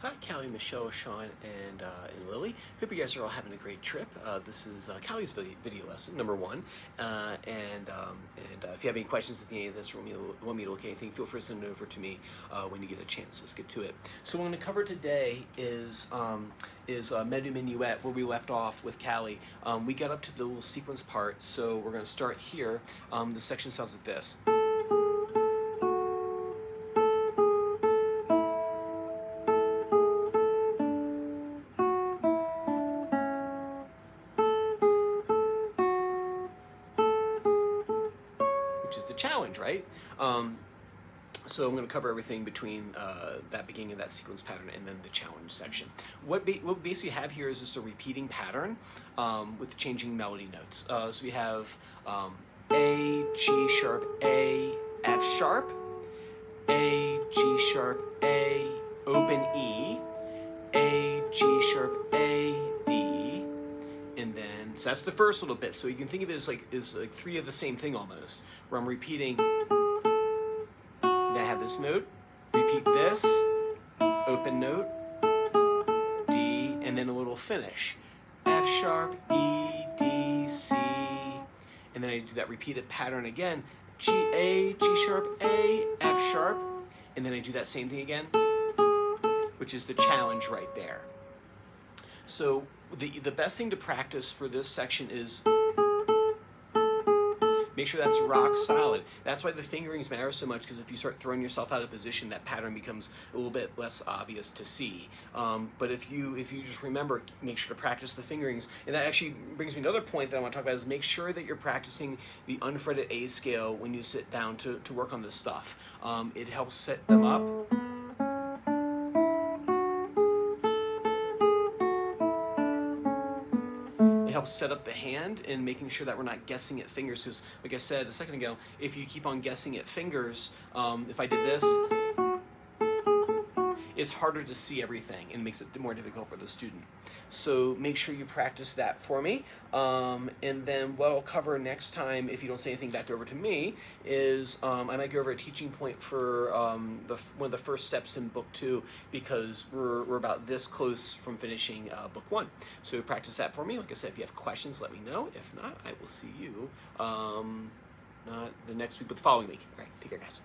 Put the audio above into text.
Hi, Callie, Michelle, Sean, and Lily. Hope you guys are all having a great trip. This is Callie's video lesson, number one. If you have any questions at the end of this, or want me to look at anything, feel free to send it over to me when you get a chance. Let's get to it. So what I'm going to cover today is Medu Minuet, where we left off with Callie. We got up to the little sequence part, so we're going to start here. The section sounds like this. Which is the challenge, right? So I'm going to cover everything between that beginning of that sequence pattern and then the challenge section. What we basically have here is just a repeating pattern with changing melody notes. So we have A, G sharp, A, F sharp, A, G sharp, A, open E, A, G sharp, A, D, and then, so that's the first little bit. So you can think of it as like three of the same thing almost, where I'm repeating. I have this note, repeat this, open note, D, and then a little finish. F sharp, E, D, C, and then I do that repeated pattern again. G, A, G sharp, A, F sharp, and then I do that same thing again, which is the challenge right there. So the best thing to practice for this section is make sure that's rock solid. That's why the fingerings matter so much, because if you start throwing yourself out of position, that pattern becomes a little bit less obvious to see. But if you just remember, make sure to practice the fingerings. And that actually brings me to another point that I want to talk about, is make sure that you're practicing the unfretted A scale when you sit down to work on this stuff. It helps set them up. It helps set up the hand and making sure that we're not guessing at fingers, because like I said a second ago, if you keep on guessing at fingers, if I did this, it's harder to see everything and makes it more difficult for the student. So make sure you practice that for me. And then what I'll cover next time, if you don't say anything back over to me, is I might go over a teaching point for one of the first steps in book 2, because we're about this close from finishing book 1. So practice that for me. Like I said, if you have questions, let me know. If not, I will see you not the next week, but the following week. All right, take care, guys.